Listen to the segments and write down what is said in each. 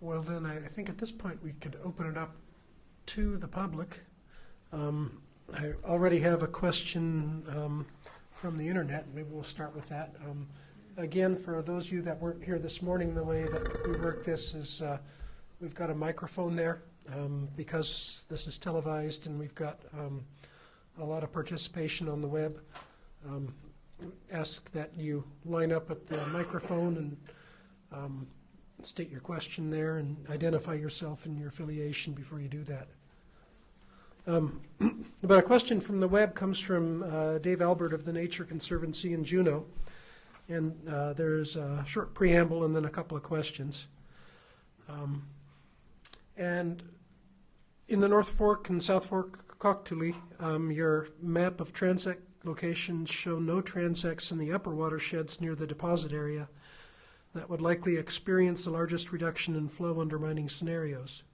Well, then I think at this point we could open it up to the public. I already have a question from the internet. Maybe we'll start with that. Again, for those of you that weren't here this morning, the way that we work this is we've got a microphone there because this is televised, and we've got a lot of participation on the web. Ask that you line up at the microphone and state your question there and identify yourself and your affiliation before you do that. But a question from the web comes from Dave Albert of the Nature Conservancy in Juneau. And there's a short preamble and then a couple of questions. And in the North Fork and South Fork Cocktuli, your map of transect locations show no transects in the upper watersheds near the deposit area that would likely experience the largest reduction in flow undermining scenarios.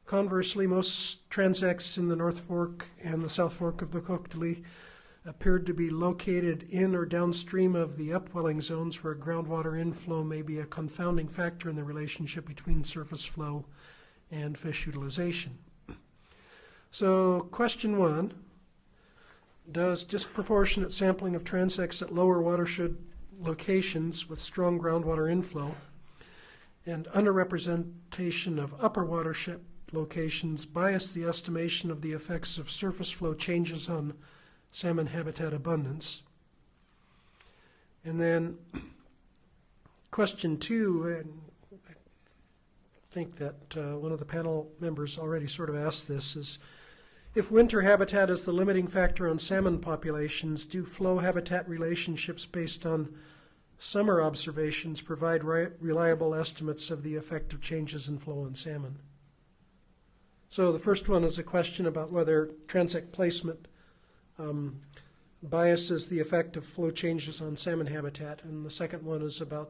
Conversely, most transects in the North Fork and the South Fork of the Cocktuli appeared to be located in or downstream of the upwelling zones where groundwater inflow may be a confounding factor in the relationship between surface flow and fish utilization. So question one, does disproportionate sampling of transects at lower watershed locations with strong groundwater inflow and underrepresentation of upper watershed locations bias the estimation of the effects of surface flow changes on salmon habitat abundance? And then question two, and I think that one of the panel members already sort of asked this, is if winter habitat is the limiting factor on salmon populations, do flow habitat relationships based on summer observations provide reliable estimates of the effect of changes in flow on salmon? So the first one is a question about whether transect placement biases the effect of flow changes on salmon habitat, and the second one is about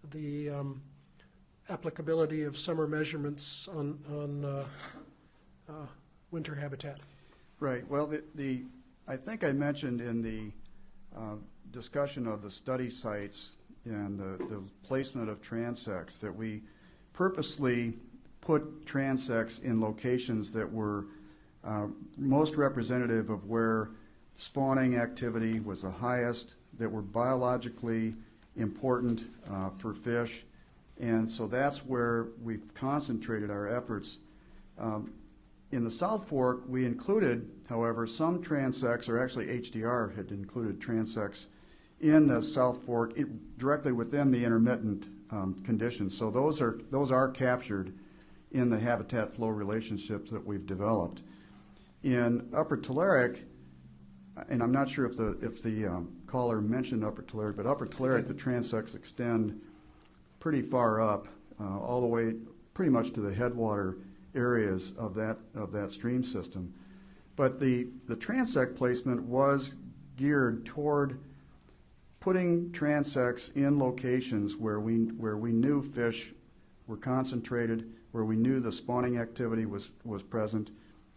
the applicability of summer measurements on winter habitat. Right. Well, I think I mentioned in the discussion of the study sites and the placement of transects that we purposely put transects in locations that were most representative of where spawning activity was the highest, that were biologically important for fish. And so that's where we've concentrated our efforts. In the South Fork, we included, however, some transects, or actually HDR had included transects in the South Fork directly within the intermittent conditions. So those are captured in the habitat flow relationships that we've developed. In Upper Tulare, and I'm not sure if the caller mentioned Upper Tulare, but Upper Tulare, the transects extend pretty far up, all the way pretty much to the headwater areas of that stream system. But the transect placement was geared toward putting transects in locations where we knew fish were concentrated, where we knew the spawning activity was present.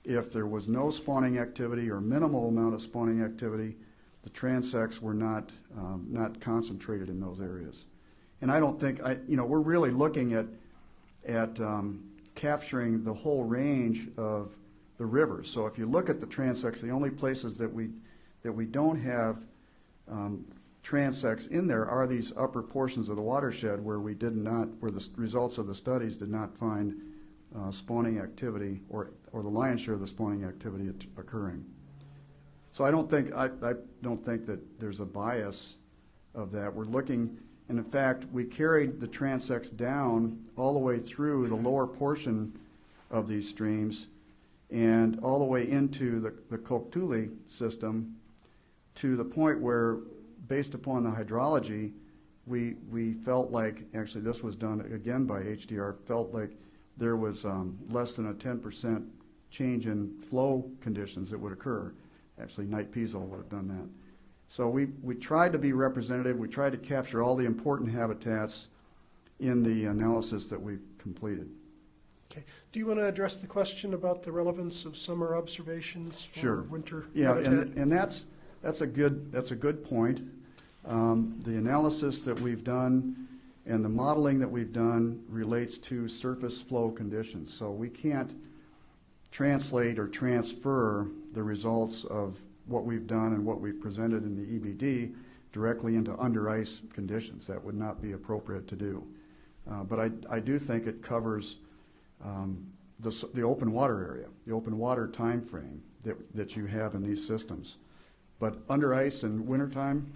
If there was no spawning activity or minimal amount of spawning activity, the transects were not concentrated in those areas. And I don't think we're really looking at capturing the whole range of the rivers. So if you look at the transects, the only places that we don't have transects in there are these upper portions of the watershed where the results of the studies did not find spawning activity or the lion's share of the spawning activity occurring. So I don't think that there's a bias of that. We're looking, and in fact, we carried the transects down all the way through the lower portion of these streams and all the way into the Cocktuli system to the point where, based upon the hydrology, we felt like, actually this was done again by HDR, felt like there was less than a 10% change in flow conditions that would occur. Actually, Knight Piesel would have done that. So we tried to be representative. We tried to capture all the important habitats in the analysis that we've completed. Okay. Do you want to address the question about the relevance of summer observations for winter habitat? And that's a good point. The analysis that we've done And the modeling that we've done relates to surface flow conditions. So we can't translate or transfer the results of what we've done and what we've presented in the EBD directly into under ice conditions. That would not be appropriate to do. But I do think it covers the open water area, the open water time frame that you have in these systems. But under ice in wintertime,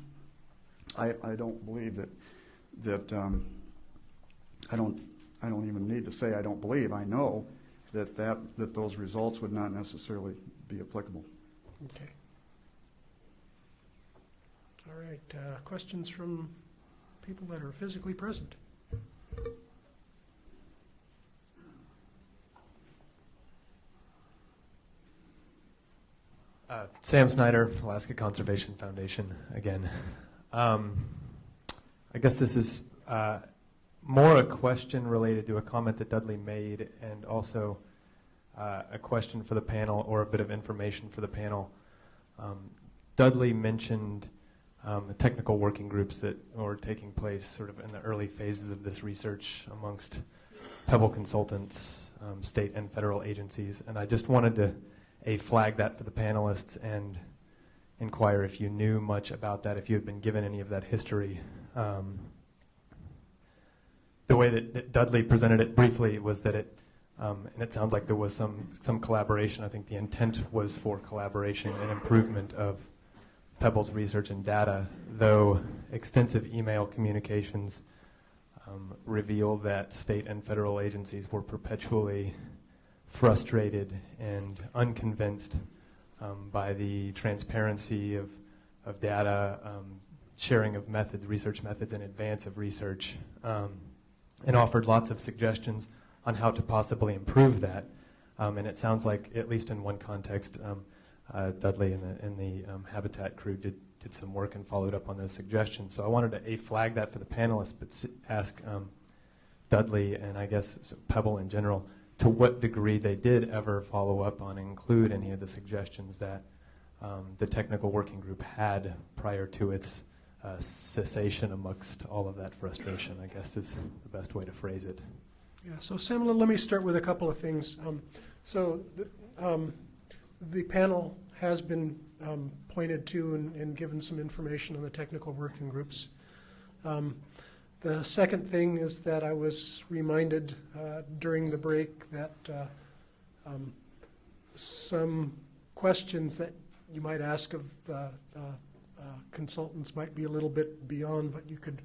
I don't believe that I don't even need to say I don't believe. I know that those results would not necessarily be applicable. Okay. All right. Questions from people that are physically present? Sam Snyder, Alaska Conservation Foundation, again. I guess this is more a question related to a comment that Dudley made, and also a question for the panel, or a bit of information for the panel. Dudley mentioned the technical working groups that were taking place sort of in the early phases of this research amongst Pebble consultants, state and federal agencies, and I just wanted to flag that for the panelists and inquire if you knew much about that, if you had been given any of that history. The way that Dudley presented it briefly was that it, and it sounds like there was some collaboration. I think the intent was for collaboration and improvement of Pebble's research and data, though extensive email communications reveal that state and federal agencies were perpetually frustrated and unconvinced by the transparency of data, sharing of methods, research methods in advance of research, and offered lots of suggestions on how to possibly improve that. And it sounds like, at least in one context, Dudley and the Habitat crew did some work and followed up on those suggestions. So I wanted to flag that for the panelists, but ask Dudley, and I guess Pebble in general, to what degree they did ever follow up on and include any of the suggestions that the technical working group had prior to its cessation amongst all of that frustration, I guess is the best way to phrase it. Yeah, so Sam, let me start with a couple of things. The panel has been pointed to and given some information on the technical working groups. The second thing is that I was reminded during the break that some questions that you might ask of the consultants might be a little bit beyond what you could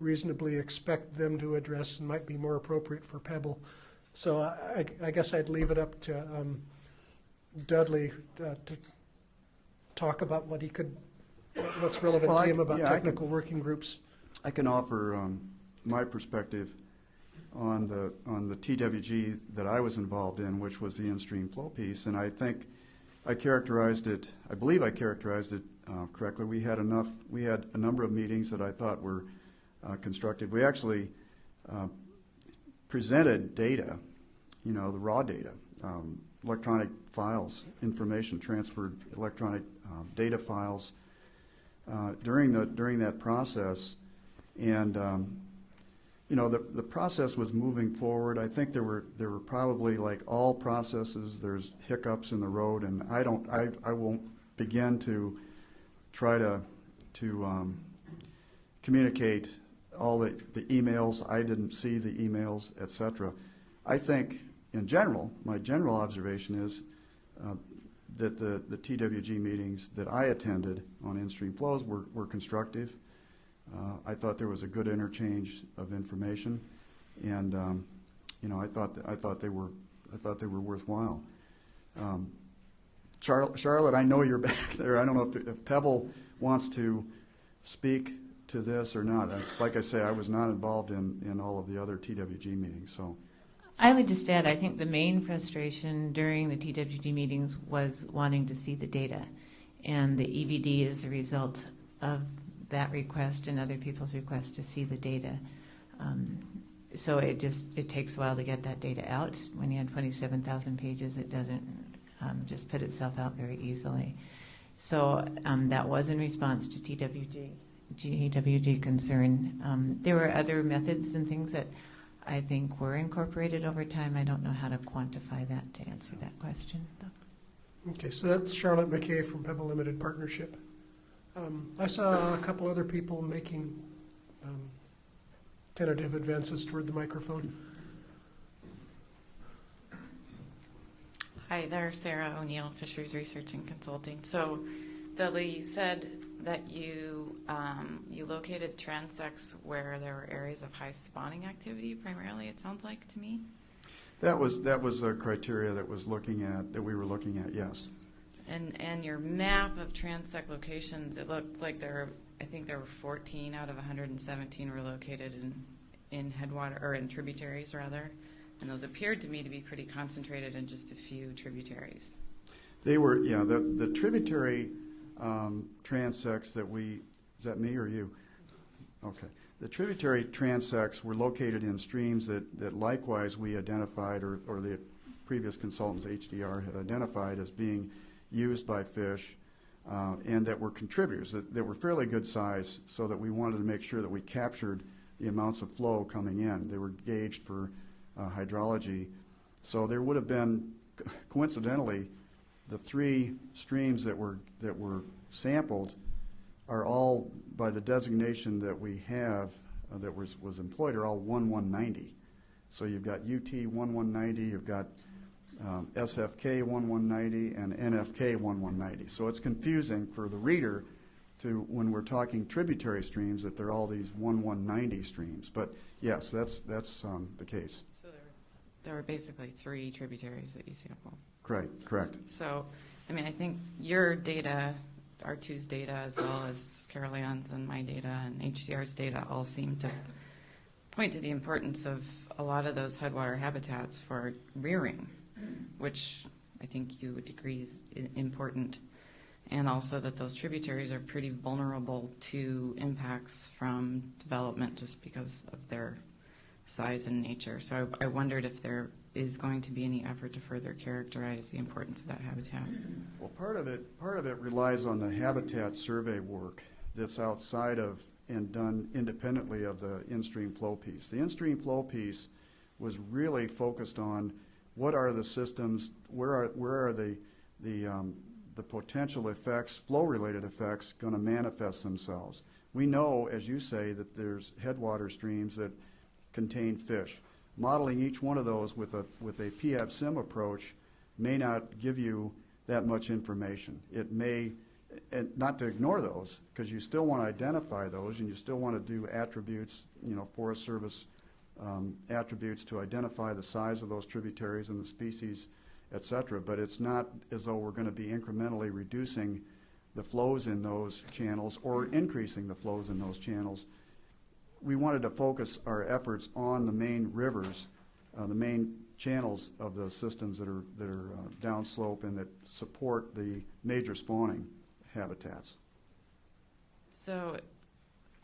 reasonably expect them to address and might be more appropriate for Pebble. So I guess I'd leave it up to Dudley to talk about what's relevant to him about technical working groups. I can offer my perspective on the TWG that I was involved in, which was the in-stream flow piece, and I think I believe I characterized it correctly. We had a number of meetings that I thought were constructive. We actually presented data, the raw data, electronic files, information transferred, electronic data files during that process. And the process was moving forward. I think there were probably, like all processes, there's hiccups in the road, and I won't begin to try to communicate all the emails. I didn't see the emails, etc. I think, in general, my general observation is that the TWG meetings that I attended on in-stream flows were constructive. I thought there was a good interchange of information, and I thought they were worthwhile. Charlotte, I know you're back there. I don't know if Pebble wants to speak to this or not. Like I say, I was not involved in all of the other TWG meetings. So I would just add, I think the main frustration during the TWG meetings was wanting to see the data, and the EBD is a result of that request and other people's requests to see the data. So it takes a while to get that data out. When you have 27,000 pages, it doesn't just put itself out very easily. So that was in response to TWG. GWG concern. There were other methods and things that I think were incorporated over time. I don't know how to quantify that to answer that question, though. Okay, so that's Charlotte McKay from Pebble Limited Partnership. I saw a couple other people making tentative advances toward the microphone. Hi there, Sarah O'Neill, Fisheries Research and Consulting. So, Dudley, you said that you located transects where there were areas of high spawning activity, primarily. It sounds like to me. That was the criteria that we were looking at. Yes. And your map of transect locations, it looked like I think there were 14 out of 117 were located in headwater or in tributaries rather, and those appeared to me to be pretty concentrated in just a few tributaries. They were, yeah. The tributary transects that is that me or you? Okay. The tributary transects were located in streams that likewise we identified, or the previous consultants, HDR, had identified as being used by fish, and that were contributors, that were fairly good size, so that we wanted to make sure that we captured the amounts of flow coming in. They were gauged for hydrology. So there would have been, coincidentally, the 3 streams that were sampled are all, by the designation that we have that was employed, are all 1190. So you've got UT 1190, you've got SFK 1190, and NFK 1190. So it's confusing for the reader to, when we're talking tributary streams, that they're all these 1190 streams. But yes, that's the case. So there were basically 3 tributaries that you sampled. Correct. So, I mean, I think your data, R2's data, as well as Carol Ann's and my data and HDR's data all seem to point to the importance of a lot of those headwater habitats for rearing, which I think you would agree is important, and also that those tributaries are pretty vulnerable to impacts from development just because of their size and nature. So I wondered if there is going to be any effort to further characterize the importance of that habitat. Well, part of it relies on the habitat survey work that's outside of and done independently of the in-stream flow piece. The in-stream flow piece was really focused on what are the systems, where are the potential effects, flow-related effects, going to manifest themselves. We know, as you say, that there's headwater streams that contain fish. Modeling each one of those with a PFSIM approach may not give you that much information. It may, and not to ignore those, because you still want to identify those, and you still want to do attributes, Forest Service attributes to identify the size of those tributaries and the species, et cetera. But it's not as though we're going to be incrementally reducing the flows in those channels or increasing the flows in those channels. We wanted to focus our efforts on the main rivers, the main channels of the systems that are downslope and that support the major spawning habitats. So,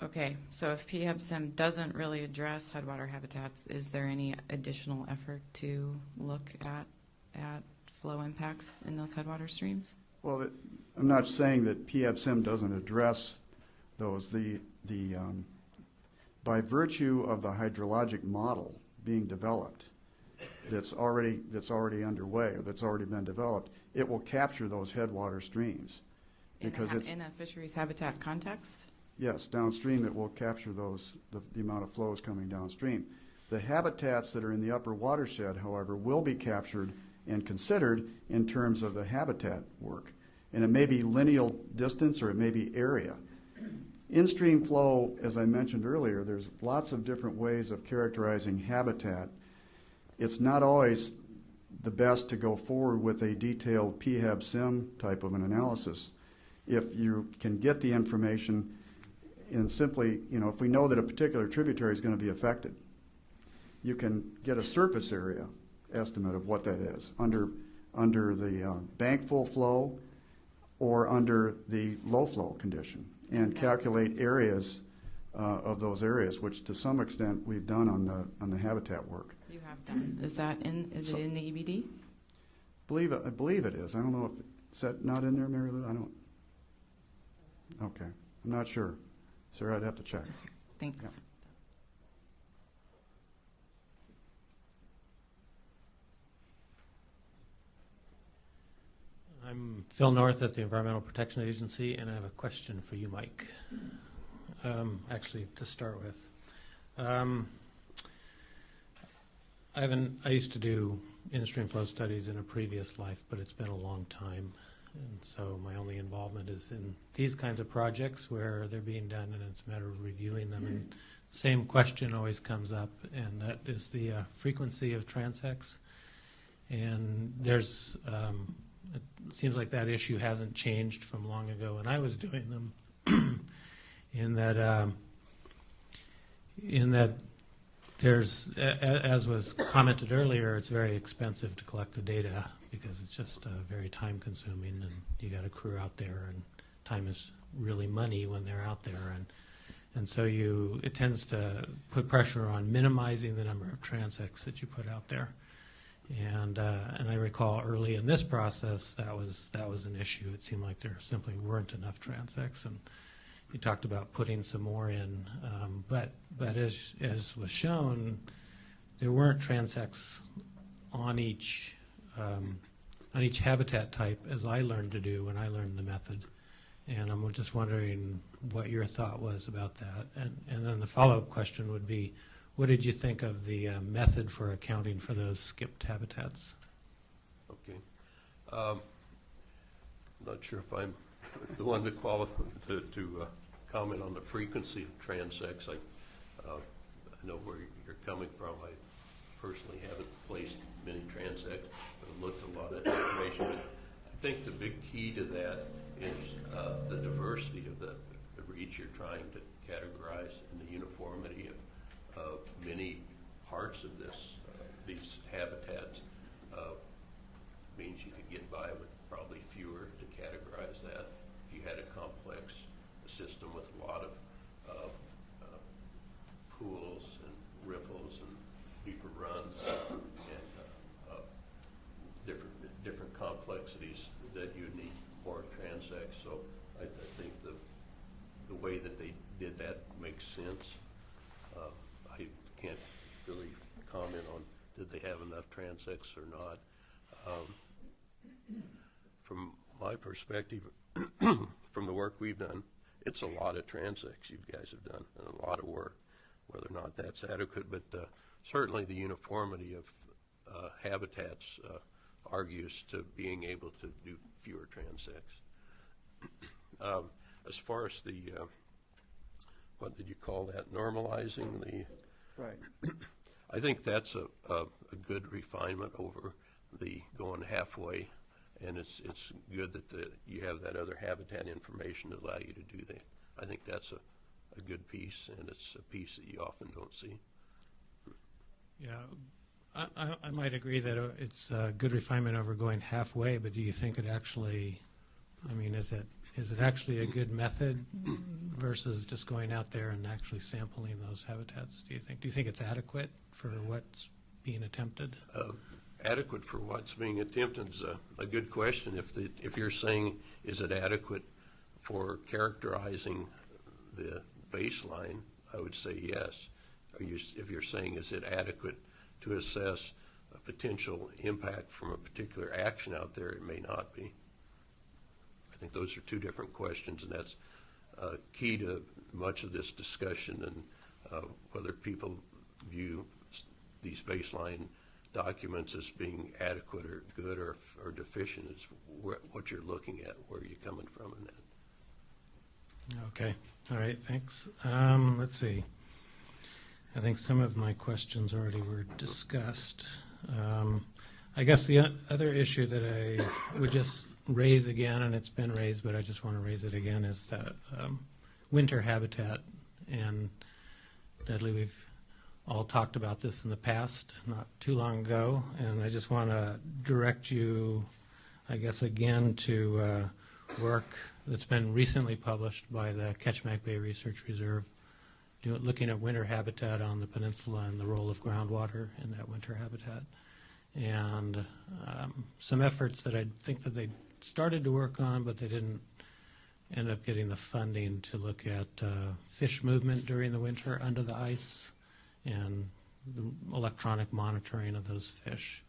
okay, so if PHEBSIM doesn't really address headwater habitats, is there any additional effort to look at flow impacts in those headwater streams? Well, I'm not saying that PFSIM doesn't address those. By virtue of the hydrologic model being developed, that's already underway, or that's already been developed, it will capture those headwater streams. Because it's in a fisheries habitat context? Yes, downstream it will capture the amount of flows coming downstream. The habitats that are in the upper watershed, however, will be captured and considered in terms of the habitat work. And it may be lineal distance or it may be area. In-stream flow, as I mentioned earlier, there's lots of different ways of characterizing habitat. It's not always the best to go forward with a detailed PHEB-SIM type of an analysis. If you can get the information and simply, if we know that a particular tributary is going to be affected, you can get a surface area estimate of what that is under the bank full flow or under the low flow condition, and calculate areas of those areas, which to some extent we've done on the habitat work. You have done. Is it in the EBD? I believe it is. I don't know if is that not in there, Mary Lou? I don't. Okay, I'm not sure. Sarah, I'd have to check. Thanks. Yeah. I'm Phil North at the Environmental Protection Agency, and I have a question for you, Mike. Actually, to start with, I used to do in-stream flow studies in a previous life, but it's been a long time, and so my only involvement is in these kinds of projects where they're being done, and it's a matter of reviewing them. And the same question always comes up, and that is the frequency of transects. And there's it seems like that issue hasn't changed from long ago when I was doing them. in that there's, as was commented earlier, it's very expensive to collect the data because it's just very time consuming, and you got a crew out there, and time is really money when they're out there, and so it tends to put pressure on minimizing the number of transects that you put out there. And I recall early in this process that was an issue. It seemed like there simply weren't enough transects, and you talked about putting some more in. But as was shown, there weren't transects on each habitat type, as I learned to do when I learned the method. And I'm just wondering what your thought was about that. And then the follow-up question would be, what did you think of the method for accounting for those skipped habitats? Okay. Not sure if I'm the one to comment on the frequency of transects. I know where you're coming from. I personally haven't placed many transects, but I've looked at a lot of information. But I think the big key to that is the diversity of the reach you're trying to categorize and the uniformity of many parts of these habitats. Means you could get by with probably fewer to categorize that. If you had a complex system with a lot of pools and riffles and deeper runs and different complexities, that you need more transects. So I think the way that they did that makes sense. I can't really comment on did they have enough transects or not. From my perspective, from the work we've done, it's a lot of transects you guys have done, and a lot of work. Whether or not that's adequate, but certainly the uniformity of habitats argues to being able to do fewer transects. As far as the, what did you call that, normalizing the... Right. I think that's a good refinement over the going halfway, and it's good that you have that other habitat information to allow you to do that. I think that's a good piece, and it's a piece that you often don't see. Yeah, I might agree that it's a good refinement over going halfway, but do you think it actually, I mean, is it actually a good method versus just going out there and actually sampling those habitats, do you think? Do you think it's adequate for what's being attempted? Adequate for what's being attempted is a good question. If you're saying, is it adequate for characterizing the baseline, I would say yes. If you're saying, is it adequate to assess a potential impact from a particular action out there, it may not be. I think those are two different questions, and that's key to much of this discussion, and whether people view these baseline documents as being adequate or good or deficient is what you're looking at, where you're coming from in that. Okay. All right. Thanks. Let's see. I think some of my questions already were discussed. I guess the other issue that I would just raise again, and it's been raised, but I just want to raise it again, is that winter habitat. And Dudley, we've all talked about this in the past, not too long ago, and I just want to direct you, I guess, again to work that's been recently published by the Ketchimak Bay Research Reserve, looking at winter habitat on the peninsula and the role of groundwater in that winter habitat. And some efforts that I think that they started to work on, but they didn't ended up getting the funding to look at fish movement during the winter under the ice and the electronic monitoring of those fish.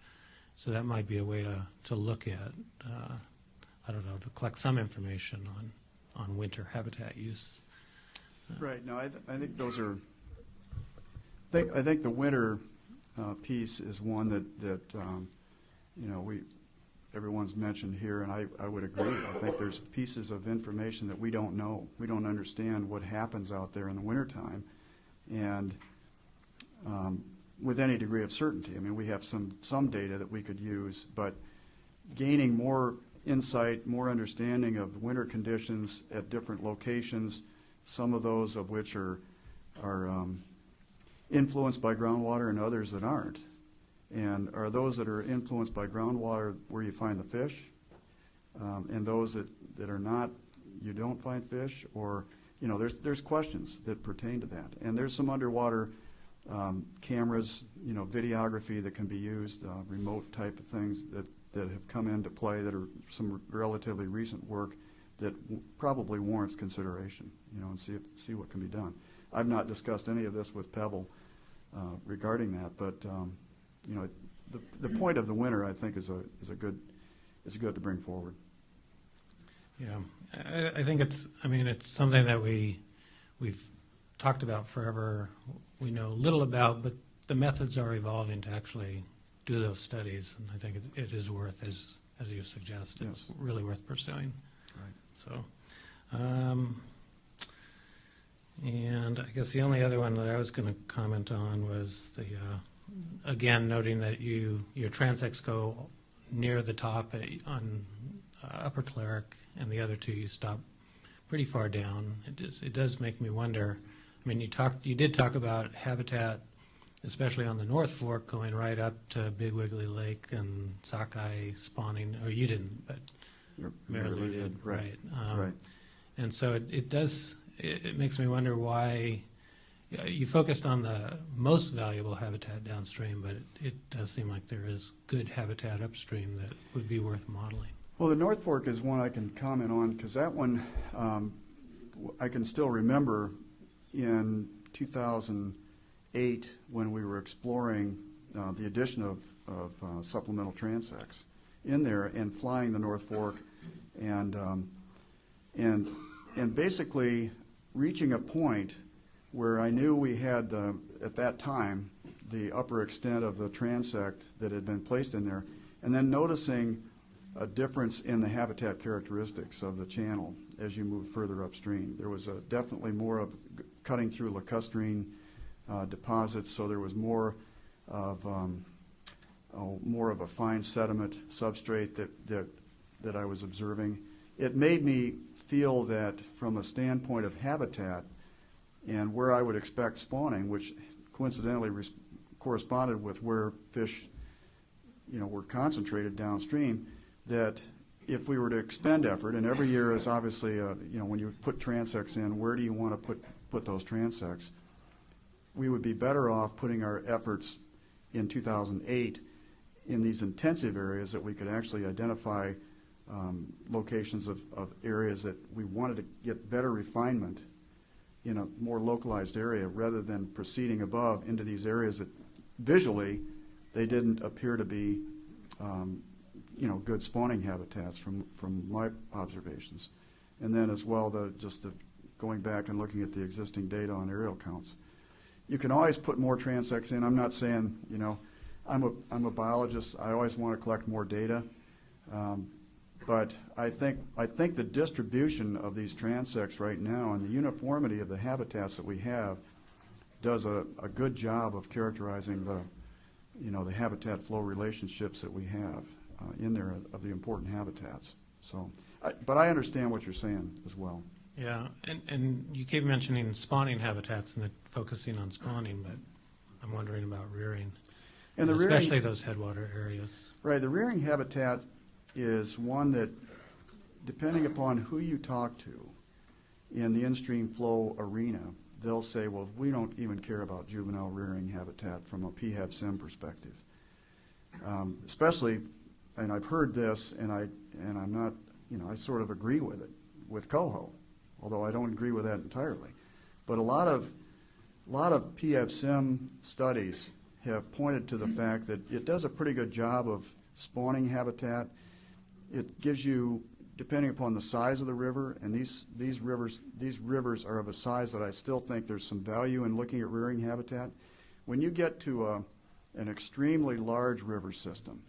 So that might be a way to look at, I don't know, to collect some information on winter habitat use. Right. No, I think those are. I think the winter piece is one that everyone's mentioned here, and I would agree. I think there's pieces of information that we don't know. We don't understand what happens out there in the wintertime, and with any degree of certainty. I mean, we have some data that we could use, but gaining more insight, more understanding of winter conditions at different locations, some of those of which are influenced by groundwater and others that aren't. And are those that are influenced by groundwater where you find the fish? And those that are not, you don't find fish? Or, there's questions that pertain to that. And there's some underwater cameras, videography that can be used, remote type of things that have come into play that are some relatively recent work that probably warrants consideration, and see what can be done. I've not discussed any of this with Pebble regarding that, but the point of the winter, I think, is good to bring forward. Yeah, I think it's something that we've talked about forever. We know little about, but the methods are evolving to actually do those studies, and I think it is worth, as you suggest, Yes. It's really worth pursuing. Right. So, and I guess the only other one that I was going to comment on was again, noting that your transects go near the top on Upper Cleric, and the other two you stop pretty far down. It does make me wonder. I mean, you did talk about habitat, especially on the North Fork, going right up to Big Wiggly Lake and sockeye spawning. Or you didn't, but Merrily did, right? Right. And so it makes me wonder why you focused on the most valuable habitat downstream, but it does seem like there is good habitat upstream that would be worth modeling. Well, the North Fork is one I can comment on, because that one I can still remember in 2008 when we were exploring the addition of supplemental transects in there and flying the North Fork and basically reaching a point where I knew we had, at that time, the upper extent of the transect that had been placed in there, and then noticing a difference in the habitat characteristics of the channel as you move further upstream. There was definitely more of cutting through lacustrine deposits, so there was more of a fine sediment substrate that I was observing. It made me feel that from a standpoint of habitat and where I would expect spawning, which coincidentally corresponded with where fish, were concentrated downstream, that if we were to expend effort, and every year is obviously, when you put transects in, where do you want to put those transects? We would be better off putting our efforts in 2008 in these intensive areas that we could actually identify locations of areas that we wanted to get better refinement in a more localized area, rather than proceeding above into these areas that visually they didn't appear to be good spawning habitats from my observations. And then as well, going back and looking at the existing data on aerial counts. You can always put more transects in. I'm not saying, I'm a biologist. I always want to collect more data. But I think the distribution of these transects right now and the uniformity of the habitats that we have does a good job of characterizing the habitat flow relationships that we have in there of the important habitats. So, but I understand what you're saying as well. Yeah, and you keep mentioning spawning habitats and focusing on spawning, but I'm wondering about rearing, and especially those headwater areas. Right, the rearing habitat is one that, depending upon who you talk to in the in-stream flow arena, they'll say, well, we don't even care about juvenile rearing habitat from a PHAB-SIM perspective. Especially, and I've heard this, and I'm not, I sort of agree with it. with coho, although I don't agree with that entirely. But a lot of PFSIM studies have pointed to the fact that it does a pretty good job of spawning habitat. It gives you, depending upon the size of the river, and these rivers are of a size that I still think there's some value in looking at rearing habitat. When you get to an extremely large river system,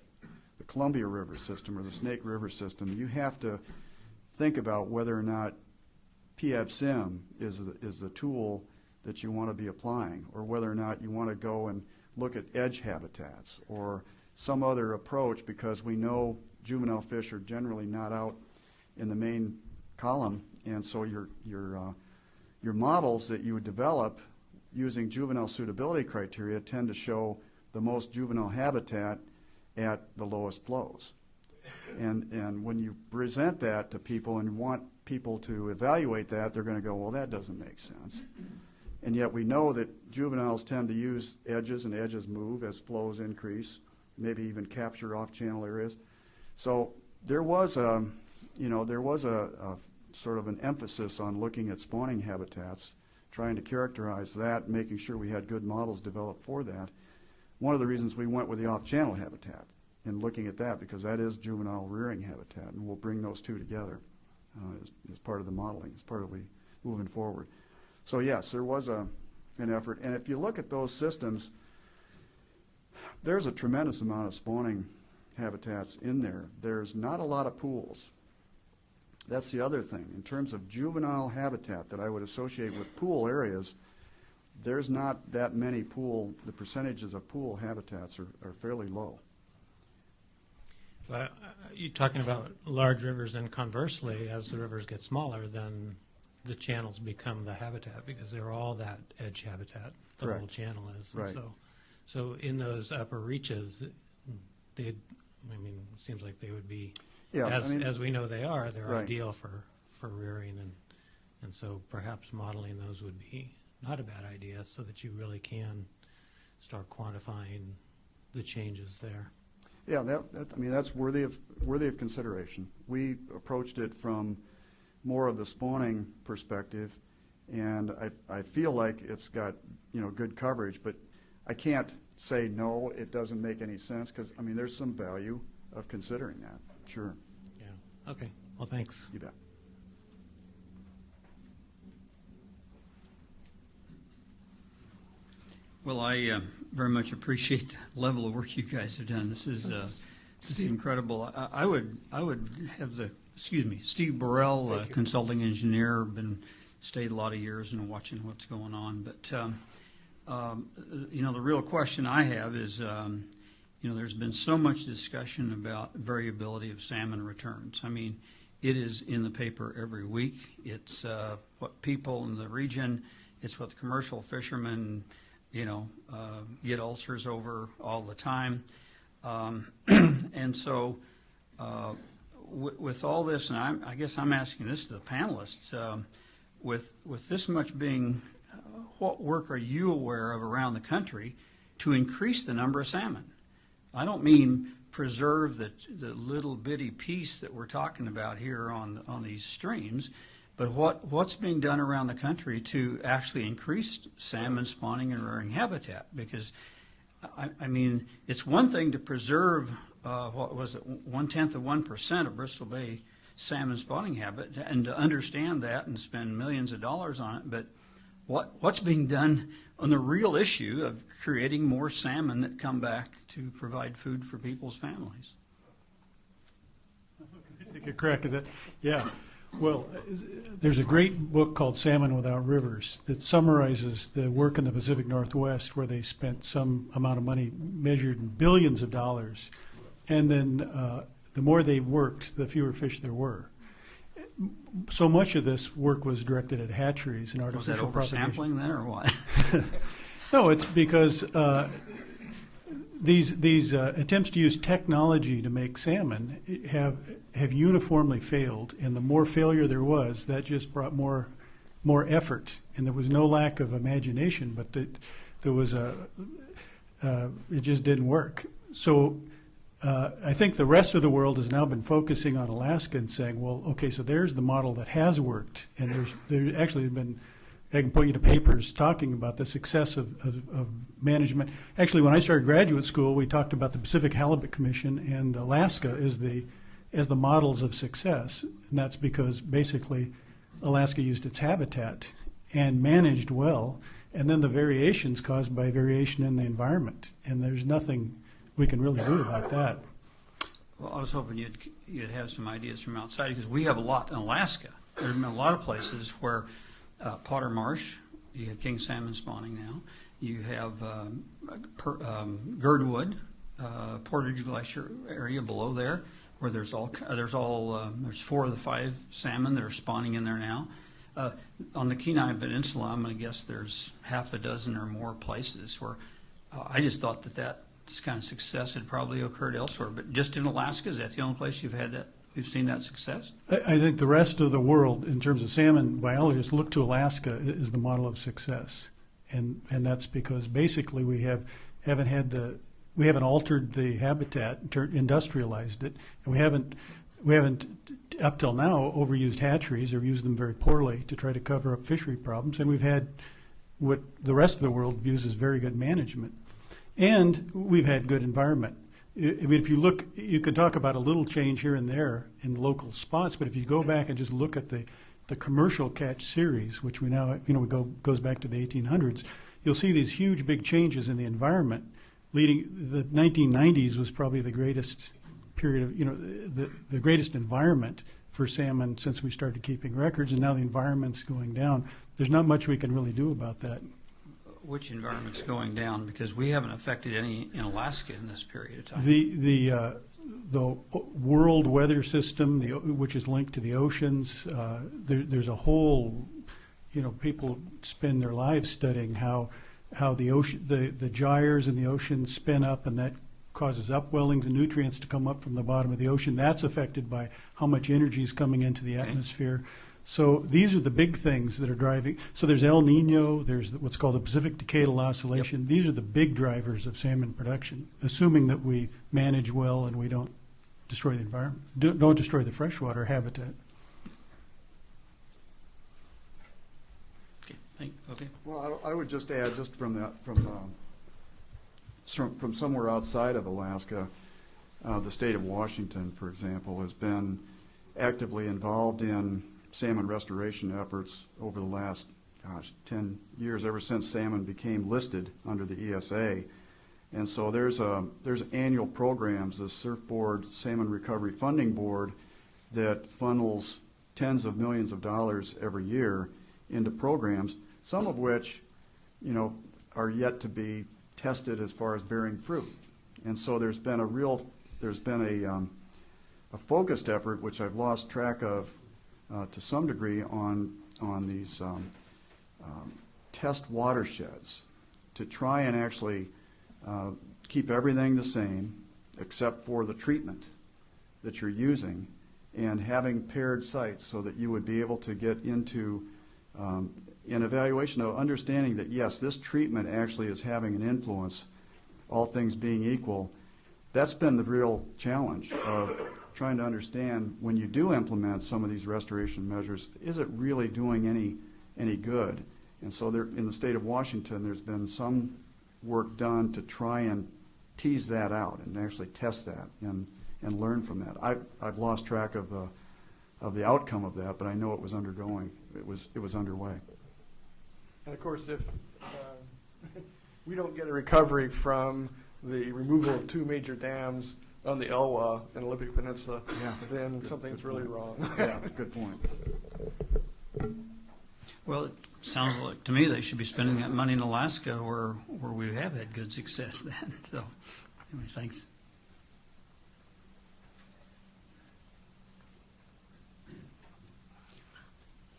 the Columbia River system or the Snake River system, you have to think about whether or not PFSIM is the tool that you want to be applying, or whether or not you want to go and look at edge habitats or some other approach, because we know juvenile fish are generally not out in the main column, and so your models that you would develop using juvenile suitability criteria tend to show the most juvenile habitat at the lowest flows. And when you present that to people and want people to evaluate that, they're going to go, well, that doesn't make sense. And yet we know that juveniles tend to use edges, and edges move as flows increase, maybe even capture off-channel areas. So there was a sort of an emphasis on looking at spawning habitats, trying to characterize that, making sure we had good models developed for that. One of the reasons we went with the off-channel habitat and looking at that, because that is juvenile rearing habitat, and we'll bring those two together as part of the modeling, as part of moving forward. So yes, there was an effort, and if you look at those systems, there's a tremendous amount of spawning habitats in there. There's not a lot of pools. That's the other thing. In terms of juvenile habitat that I would associate with pool areas, there's not that many the percentages of pool habitats are fairly low. Well, you're talking about large rivers, and conversely, as the rivers get smaller, then the channels become the habitat, because they're all that edge habitat. The Correct. whole channel is. Right. And so in those upper reaches, it seems like they would be, Yeah, as we know they are, they're Right. ideal for rearing, and so perhaps modeling those would be not a bad idea, so that you really can start quantifying the changes there. Yeah, that's worthy of consideration. We approached it from more of the spawning perspective, and I feel like it's got good coverage, but I can't say no, it doesn't make any sense, because there's some value of considering that. Sure. Yeah. Okay. Well, thanks. You bet. Well, I very much appreciate the level of work you guys have done. This is incredible. I would have Steve Burrell, consulting engineer, stayed a lot of years and watching what's going on. But the real question I have is, there's been so much discussion about variability of salmon returns. It is in the paper every week. It's what people in the region, it's what the commercial fishermen get ulcers over all the time. And so with all this, and I guess I'm asking this to the panelists, with this much being, what work are you aware of around the country to increase the number of salmon? I don't mean preserve the little bitty piece that we're talking about here on these streams, but what's being done around the country to actually increase salmon spawning and rearing habitat? Because, it's one thing to preserve, 0.1% of Bristol Bay salmon spawning habitat, and to understand that and spend millions of dollars on it, but what's being done on the real issue of creating more salmon that come back to provide food for people's families? Take a crack at that. Yeah. Well, there's a great book called Salmon Without Rivers that summarizes the work in the Pacific Northwest, where they spent some amount of money measured in billions of dollars. And then the more they worked, the fewer fish there were. So much of this work was directed at hatcheries and artificial propagation. Was that oversampling then, or what? No, it's because these attempts to use technology to make salmon have uniformly failed, and the more failure there was, that just brought more effort, and there was no lack of imagination, but there was it just didn't work. So I think the rest of the world has now been focusing on Alaska and saying, well, okay, so there's the model that has worked. And there actually have been, I can point you to papers talking about the success of management. Actually, when I started graduate school, we talked about the Pacific Halibut Commission and Alaska as the models of success. And that's because basically Alaska used its habitat and managed well, and then the variations caused by variation in the environment. And there's nothing we can really do about that. Well, I was hoping you'd have some ideas from outside, because we have a lot in Alaska. There have been a lot of places where Potter Marsh, you have king salmon spawning now. You have Girdwood, Portage Glacier area below there, where there's 4 of the 5 salmon that are spawning in there now. On the Kenai Peninsula, I'm going to guess there's half a dozen or more places where I just thought that kind of success had probably occurred elsewhere. But just in Alaska, is that the only place we've seen that success? I think the rest of the world, in terms of salmon biologists, look to Alaska as the model of success, and that's because basically we haven't altered the habitat, industrialized it, and we haven't up till now overused hatcheries or used them very poorly to try to cover up fishery problems, and we've had what the rest of the world views as very good management, and we've had good environment. I mean, if you look, you could talk about a little change here and there in local spots, but if you go back and just look at the commercial catch series, which we now, goes back to the 1800s, you'll see these huge, big changes in the environment. Leading the 1990s was probably the greatest period of, the greatest environment for salmon since we started keeping records, and now the environment's going down. There's not much we can really do about that. Which environment's going down? Because we haven't affected any in Alaska in this period of time. The world weather system, which is linked to the oceans, there's a whole, people spend their lives studying how the ocean, the gyres in the ocean spin up, and that causes upwellings and nutrients to come up from the bottom of the ocean. That's affected by how much energy is coming into the atmosphere. So these are the big things that are driving. So there's El Nino, there's what's called the Pacific Decadal Oscillation. Yep. These are the big drivers of salmon production, assuming that we manage well and we don't destroy the environment, don't destroy the freshwater habitat. Okay. Well, I would just add, just from somewhere outside of Alaska, the state of Washington, for example, has been actively involved in salmon restoration efforts over the last, 10 years, ever since salmon became listed under the ESA. And so there's annual programs, the Surfboard Salmon Recovery Funding Board, that funnels tens of millions of dollars every year into programs, some of which, are yet to be tested as far as bearing fruit. And so there's been a focused effort, which I've lost track of to some degree, on these test watersheds to try and actually keep everything the same except for the treatment that you're using, and having paired sites so that you would be able to get into an evaluation of understanding that, yes, this treatment actually is having an influence, all things being equal. That's been the real challenge of trying to understand, when you do implement some of these restoration measures, is it really doing any good? And so there, in the state of Washington, there's been some work done to try and tease that out and actually test that and learn from that. I've lost track of the outcome of that, but I know it was undergoing. It was underway. And of course, if we don't get a recovery from the removal of 2 major dams on the Elwha and Olympic Peninsula, then something's really wrong. Yeah, good point. Well, it sounds like to me they should be spending that money in Alaska, where we have had good success then. So, anyway, thanks.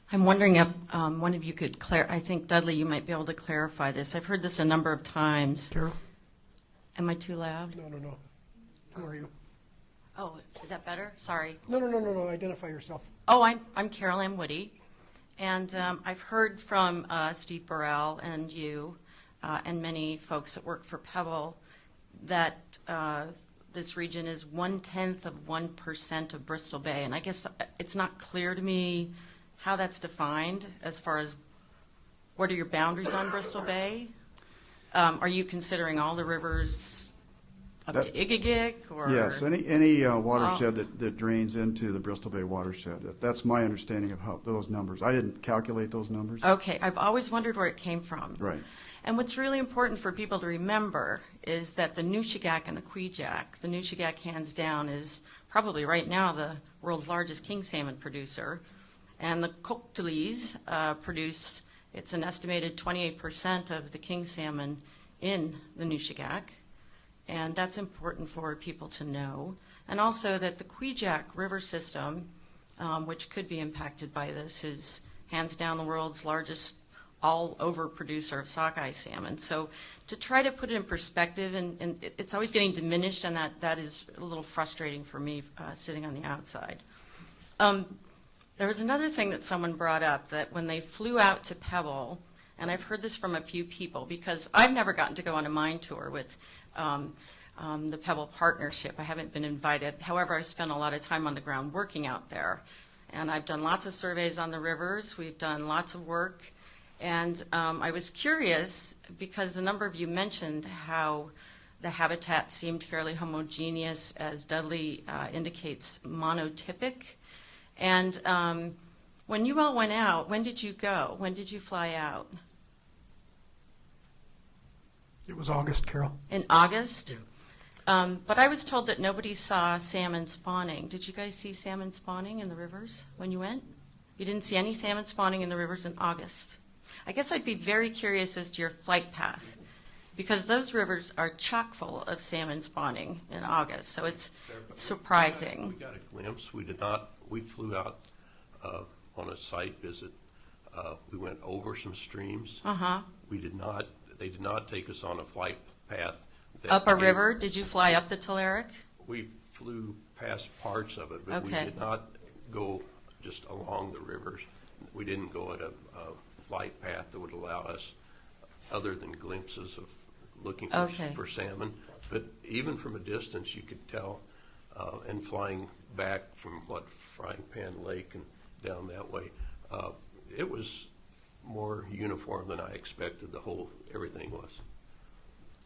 I'm wondering if one of you could I think, Dudley, you might be able to clarify this. I've heard this a number of times. Carol? Am I too loud? No. Who are you? Oh, is that better? Sorry. No. Identify yourself. Oh, I'm Carol Ann Woody. And I've heard from Steve Burrell and you and many folks that work for Pebble that this region is 0.1% of Bristol Bay, and I guess it's not clear to me how that's defined as far as what are your boundaries on Bristol Bay? Are you considering all the rivers up to Igigik? Or? Yes, any watershed that drains into the Bristol Bay watershed. That's my understanding of how those numbers. I didn't calculate those numbers. Okay, I've always wondered where it came from. Right. And what's really important for people to remember is that the Nushagak and the Kwijak, the Nushagak hands down is probably right now the world's largest king salmon producer, and the Koktulis produce, it's an estimated 28% of the king salmon in the Nushagak, and that's important for people to know. And also that the Kwijak river system, which could be impacted by this, is hands down the world's largest all-over producer of sockeye salmon. So to try to put it in perspective, and it's always getting diminished, and that is a little frustrating for me sitting on the outside. There was another thing that someone brought up, that when they flew out to Pebble, and I've heard this from a few people, because I've never gotten to go on a mine tour with the Pebble Partnership. I haven't been invited. However, I've spent a lot of time on the ground working out there. And I've done lots of surveys on the rivers. We've done lots of work. And I was curious, because a number of you mentioned how the habitat seemed fairly homogeneous, as Dudley indicates, monotypic. And when you all went out, when did you go? When did you fly out? It was August, Carol. In August? Yeah. But I was told that nobody saw salmon spawning. Did you guys see salmon spawning in the rivers when you went? You didn't see any salmon spawning in the rivers in August. I guess I'd be very curious as to your flight path, because those rivers are chock full of salmon spawning in August, so it's surprising. We got a glimpse. We flew out on a site visit. We went over some streams. Uh-huh. They did not take us on a flight path. Up a river? Did you fly up the Telerik? We flew past parts of it, but we Okay. did not go just along the rivers. We didn't go at a flight path that would allow us, other than glimpses of looking for salmon. But even from a distance, you could tell, and flying back from Frying Pan Lake and down that way, it was more uniform than I expected. Everything was.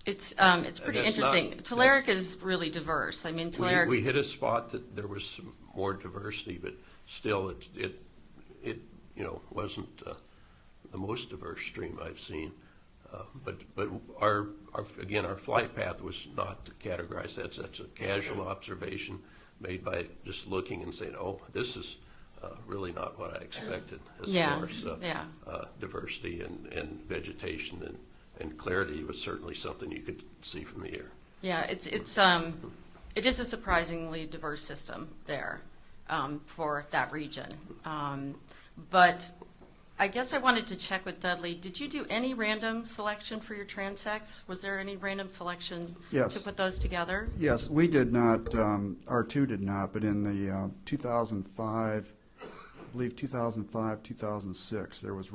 It's pretty that's interesting. not- Telerik is really diverse. I mean, Telerik. We hit a spot that there was some more diversity, but still, it wasn't the most diverse stream I've seen. But our flight path was not categorized. That's a casual observation made by just looking and saying, "Oh, this is really not what I expected as far as diversity and vegetation and clarity was certainly something you could see from the air." Yeah, it is a surprisingly diverse system there for that region. But I guess I wanted to check with Dudley. Did you do any random selection for your transects? Was there any random selection Yes. to put those together? Yes, we did not, R2 did not, but in the 2005, I believe 2005, 2006, there was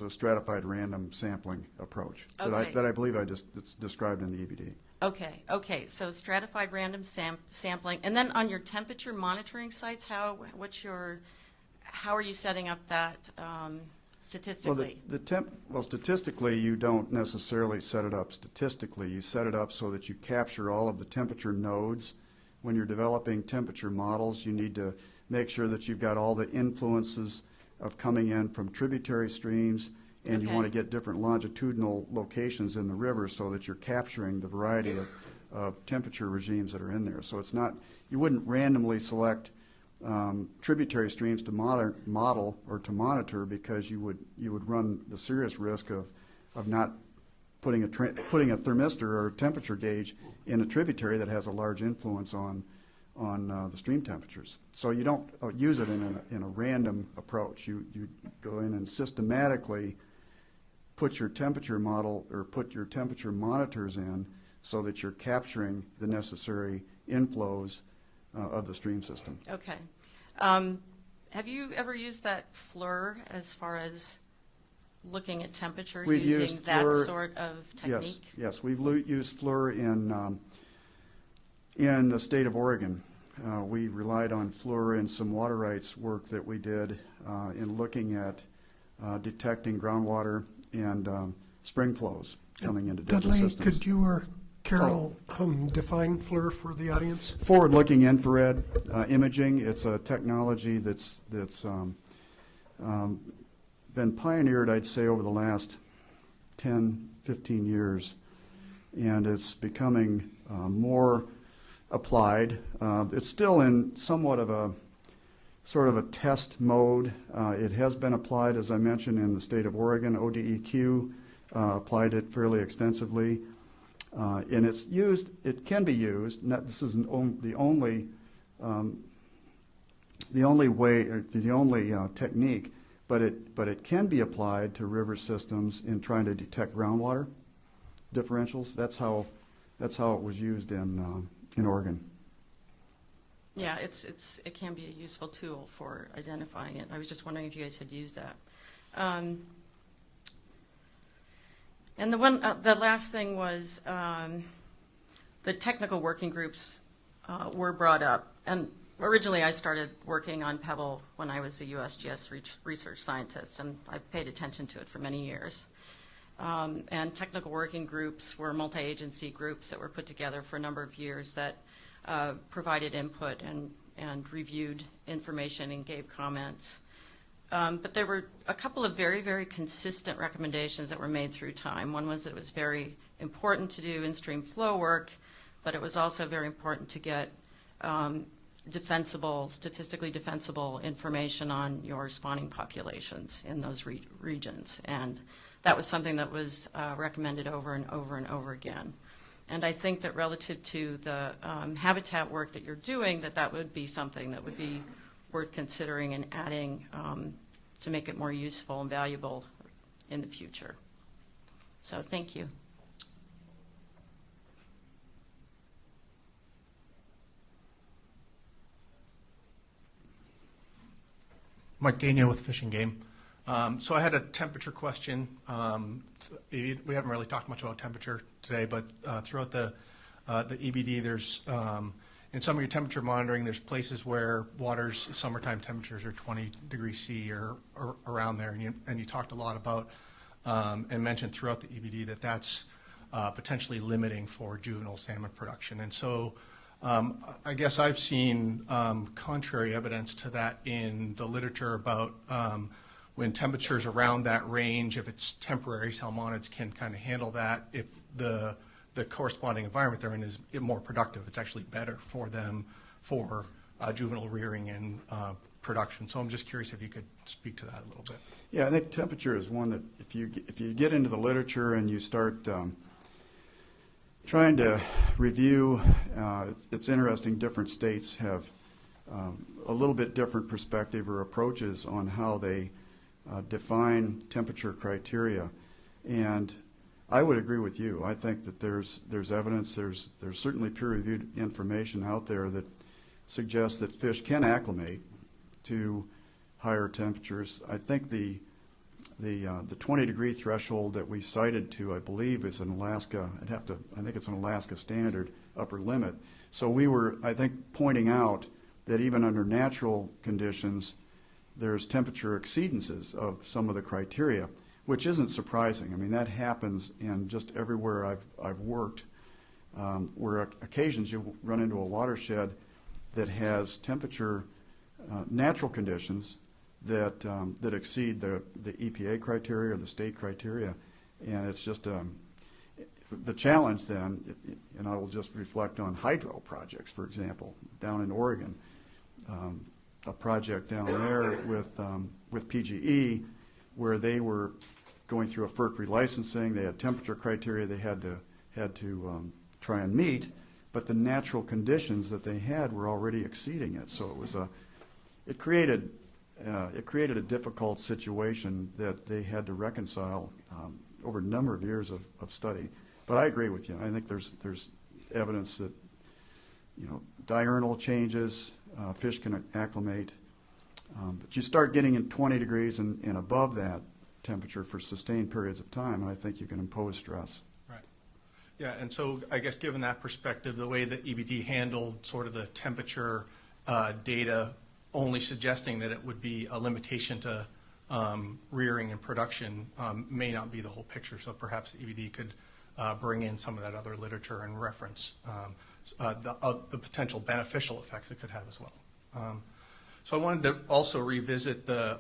a stratified random sampling approach Okay. that I believe it's described in the EBD. Okay. So stratified random sampling, and then on your temperature monitoring sites, how are you setting up that statistically? Statistically, you don't necessarily set it up statistically. You set it up so that you capture all of the temperature nodes. When you're developing temperature models, you need to make sure that you've got all the influences of coming in from tributary streams, and you Okay. want to get different longitudinal locations in the river so that you're capturing the variety of temperature regimes that are in there. So you wouldn't randomly select tributary streams to model or to monitor, because you would run the serious risk of not putting a thermistor or a temperature gauge in a tributary that has a large influence on the stream temperatures. So you don't use it in a random approach. You go in and systematically put your temperature model or put your temperature monitors in so that you're capturing the necessary inflows of the stream system. Okay. Have you ever used that FLIR as far as looking at temperature, We've using used that FLIR, sort of technique? Yes, we've used FLIR in In the state of Oregon, we relied on FLUR and some water rights work that we did in looking at detecting groundwater and spring flows coming into different Dudley, systems. could you or Carol define FLIR for the audience? Forward-looking infrared imaging. It's a technology that's been pioneered, I'd say, over the last 10, 15 years, and it's becoming more applied. It's still in somewhat of a sort of a test mode. It has been applied, as I mentioned, in the state of Oregon. ODEQ applied it fairly extensively. And it's used, it can be used, this isn't the only way, or the only technique, but it can be applied to river systems in trying to detect groundwater differentials. That's how it was used in Oregon. Yeah, it can be a useful tool for identifying it. I was just wondering if you guys had used that. And the last thing was the technical working groups were brought up. And originally I started working on Pebble when I was a USGS research scientist, and I've paid attention to it for many years. And technical working groups were multi-agency groups that were put together for a number of years that provided input and reviewed information and gave comments. But there were a couple of very, very consistent recommendations that were made through time. One was that it was very important to do in-stream flow work, but it was also very important to get statistically defensible information on your spawning populations in those regions. And that was something that was recommended over and over and over again. And I think that relative to the habitat work that you're doing, that would be something that would be worth considering and adding to make it more useful and valuable in the future. So thank you. Mike Daniel with Fish and Game. So I had a temperature question. We haven't really talked much about temperature today, but throughout the EBD, there's in some of your temperature monitoring, there's places where water's summertime temperatures are 20 degrees C or around there, and you talked a lot about and mentioned throughout the EBD that that's potentially limiting for juvenile salmon production. And so I guess I've seen contrary evidence to that in the literature about when temperatures around that range, if it's temporary, salmonids can kind of handle that. If the corresponding environment they're in is more productive, it's actually better for them for juvenile rearing and production. So I'm just curious if you could speak to that a little bit. Yeah, I think temperature is one that if you get into the literature and you start trying to review, it's interesting, different states have a little bit different perspective or approaches on how they define temperature criteria. And I would agree with you. I think that there's evidence, there's certainly peer-reviewed information out there that suggests that fish can acclimate to higher temperatures. I think the 20-degree threshold that we cited to, I believe, is an Alaska. I think it's an Alaska standard upper limit. So we were, I think, pointing out that even under natural conditions, there's temperature exceedances of some of the criteria, which isn't surprising. I mean, that happens in just everywhere I've worked, where occasions you run into a watershed that has temperature, natural conditions that exceed the EPA criteria or the state criteria, and it's just the challenge then. And I will just reflect on hydro projects, for example, down in Oregon, a project down there with PGE, where they were going through a FERC relicensing. They had temperature criteria they had to try and meet, but the natural conditions that they had were already exceeding it. So it created a difficult situation that they had to reconcile over a number of years of study. But I agree with you. I think there's evidence that diurnal changes, fish can acclimate, but you start getting in 20 degrees and above that temperature for sustained periods of time, and I think you can impose stress. Right. Yeah, and so I guess given that perspective, the way that EBD handled sort of the temperature data, only suggesting that it would be a limitation to rearing and production may not be the whole picture. So perhaps the EBD could bring in some of that other literature and reference the potential beneficial effects it could have as well. So I wanted to also revisit the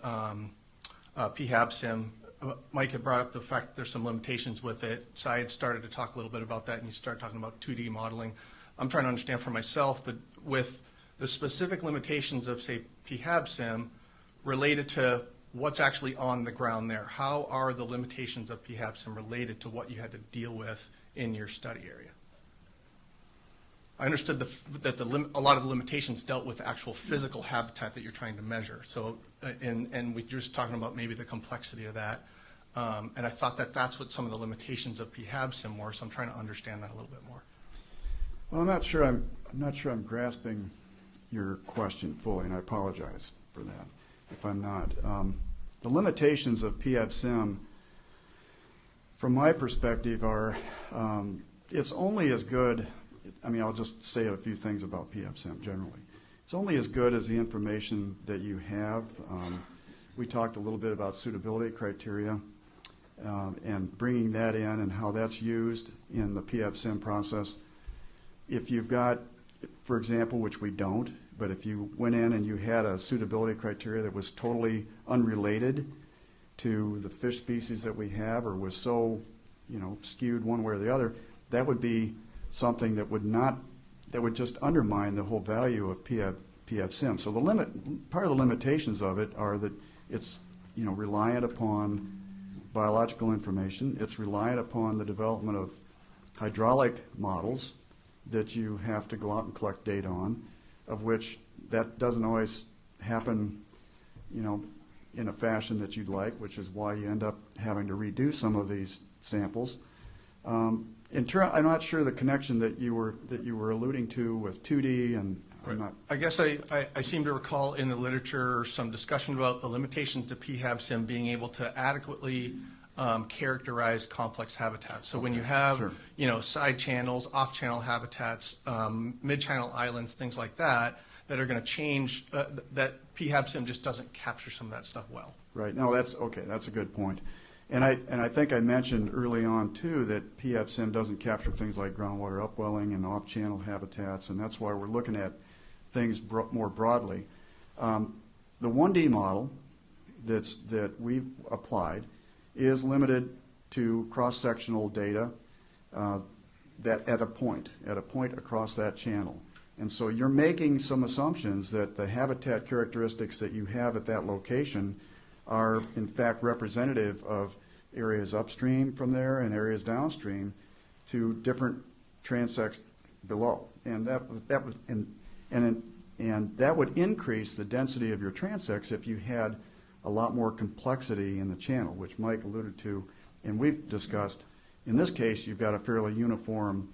PHAB-SIM. Mike had brought up the fact that there's some limitations with it. Syed started to talk a little bit about that, and you started talking about 2D modeling. I'm trying to understand for myself that with the specific limitations of, say, PHAB-SIM related to what's actually on the ground there. How are the limitations of PHAB-SIM related to what you had to deal with in your study area? I understood that a lot of the limitations dealt with the actual physical habitat that you're trying to measure. So, and we were just talking about maybe the complexity of that. And I thought that that's what some of the limitations of PHAB-SIM were. So I'm trying to understand that a little bit more. Well, I'm not sure I'm grasping your question fully, and I apologize for that if I'm not. The limitations of PHAB-SIM, from my perspective, are it's only as good. I mean, I'll just say a few things about PHAB-SIM generally. It's only as good as the information that you have. We talked a little bit about suitability criteria and bringing that in and how that's used in the PHAB-SIM process. If you've got, for example, which we don't, but if you went in and you had a suitability criteria that was totally unrelated to the fish species that we have, or was so, skewed one way or the other, that would be something that would just undermine the whole value of PHAB-SIM. So part of the limitations of it are that it's reliant upon biological information. It's reliant upon the development of hydraulic models that you have to go out and collect data on, of which that doesn't always happen, in a fashion that you'd like, which is why you end up having to redo some of these samples. I'm not sure the connection that you were alluding to with 2D, and I'm not. I guess I seem to recall in the literature some discussion about the limitations to PHAB-SIM being able to adequately characterize complex habitats. So when you have side channels, off-channel habitats, mid-channel islands, things like that are going to change, that PHAB-SIM just doesn't capture some of that stuff well. Right. No, that's okay. That's a good point. And I think I mentioned early on, too, that PHAB-SIM doesn't capture things like groundwater upwelling and off-channel habitats, and that's why we're looking at things more broadly. The 1D model that we've applied is limited to cross-sectional data that at a point across that channel. And so you're making some assumptions that the habitat characteristics that you have at that location are in fact representative of areas upstream from there and areas downstream to different transects below, and that would increase the density of your transects if you had a lot more complexity in the channel, which Mike alluded to, and we've discussed. In this case, you've got a fairly uniform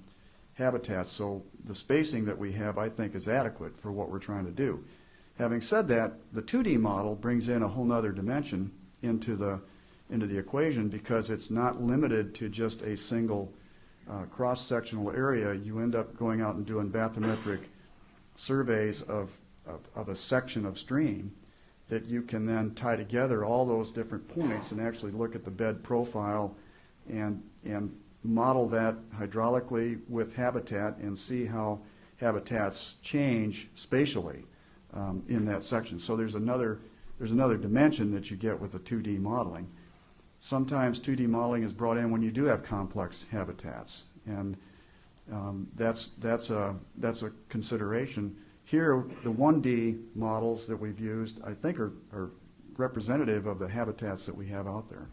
habitat, so the spacing that we have, I think, is adequate for what we're trying to do. Having said that, the 2D model brings in a whole other dimension into the equation, because it's not limited to just a single cross-sectional area. You end up going out and doing bathymetric surveys of a section of stream that you can then tie together all those different points and actually look at the bed profile and model that hydraulically with habitat and see how habitats change spatially in that section. So there's another dimension that you get with the 2D modeling. Sometimes 2D modeling is brought in when you do have complex habitats, and that's a consideration. Here, the 1D models that we've used, I think, are representative of the habitats that we have out there.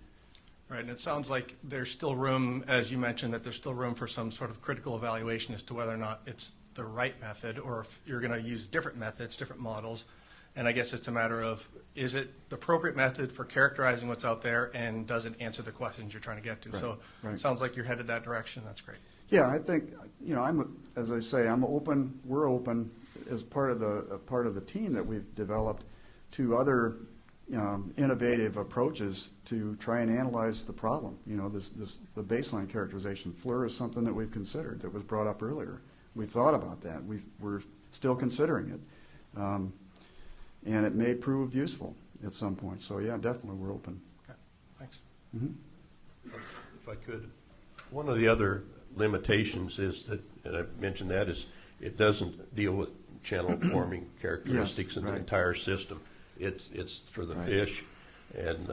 Right, and it sounds like there's still room, as you mentioned, that there's still room for some sort of critical evaluation as to whether or not it's the right method, or if you're going to use different methods, different models. And I guess it's a matter of, is it the appropriate method for characterizing what's out there, and does it answer the questions you're trying to get to? Right, so right. It sounds like you're headed that direction. That's great. Yeah, I think, as I say, I'm open. We're open as part of the team that we've developed to other innovative approaches to try and analyze the problem. You know, the baseline characterization. FLIR is something that we've considered, that was brought up earlier. We've thought about that. We're still considering it. And it may prove useful at some point. So yeah, definitely we're open. Okay, thanks. Mm-hmm. If I could, one of the other limitations is that, and I mentioned that, is it doesn't deal with channel forming characteristics Yes, in the right. entire system. It's for the Right. fish, and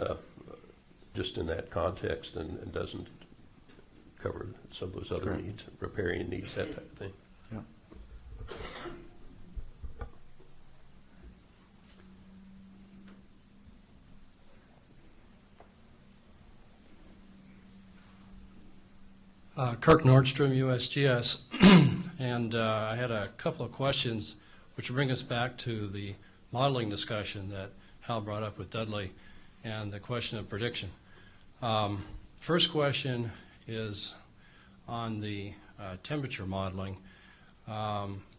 just in that context, and doesn't cover some of those other Correct. needs, riparian needs, that type of thing. Yeah. Kirk Nordstrom, USGS, and I had a couple of questions which bring us back to the modeling discussion that Hal brought up with Dudley and the question of prediction. First question is on the temperature modeling.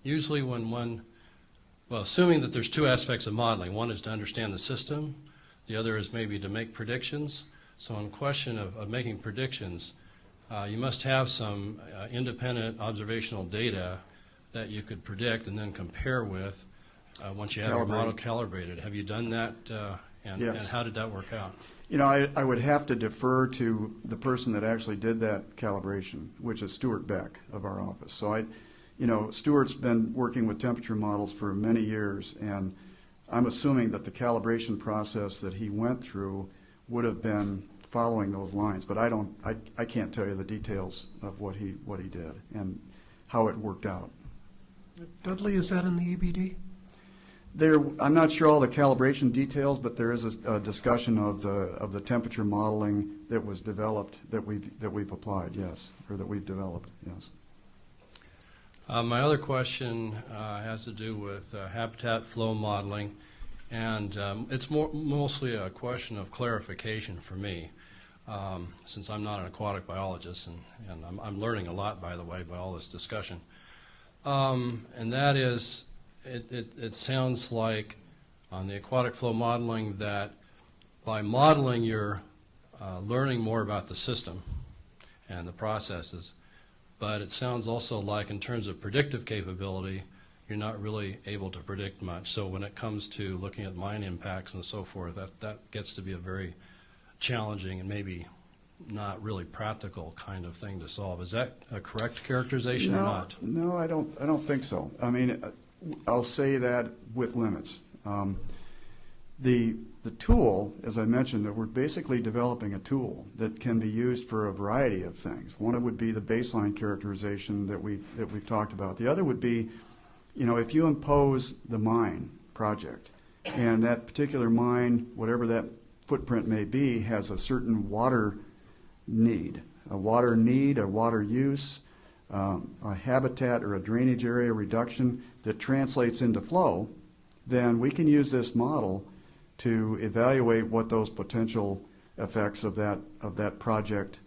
Usually assuming that there's two aspects of modeling, one is to understand the system, the other is maybe to make predictions. So in question of making predictions, you must have some independent observational data that you could predict and then compare with once you have your model calibrated. Have you done that, and Yes. how did that work out? You know, I would have to defer to the person that actually did that calibration, which is Stuart Beck of our office. So Stuart's been working with temperature models for many years, and I'm assuming that the calibration process that he went through would have been following those lines, but I can't tell you the details of what he did and how it worked out. Dudley, is that in the EBD? I'm not sure all the calibration details, but there is a discussion of the temperature modeling that was developed that we've applied, yes, or that we've developed, yes. My other question has to do with habitat flow modeling, and it's mostly a question of clarification for me, since I'm not an aquatic biologist, and I'm learning a lot, by the way, by all this discussion. And that is, it sounds like on the aquatic flow modeling that by modeling you're learning more about the system and the processes, but it sounds also like in terms of predictive capability, you're not really able to predict much. So when it comes to looking at mine impacts and so forth, that gets to be a very challenging and maybe not really practical kind of thing to solve. Is that a correct characterization or not? No, I don't think so. I mean, I'll say that with limits. The tool, as I mentioned, that we're basically developing a tool that can be used for a variety of things. One would be the baseline characterization that we've talked about. The other would be, if you impose the mine project, and that particular mine, whatever that footprint may be, has a certain water need, a water use, a habitat or a drainage area reduction that translates into flow, then we can use this model to evaluate what those potential effects of that project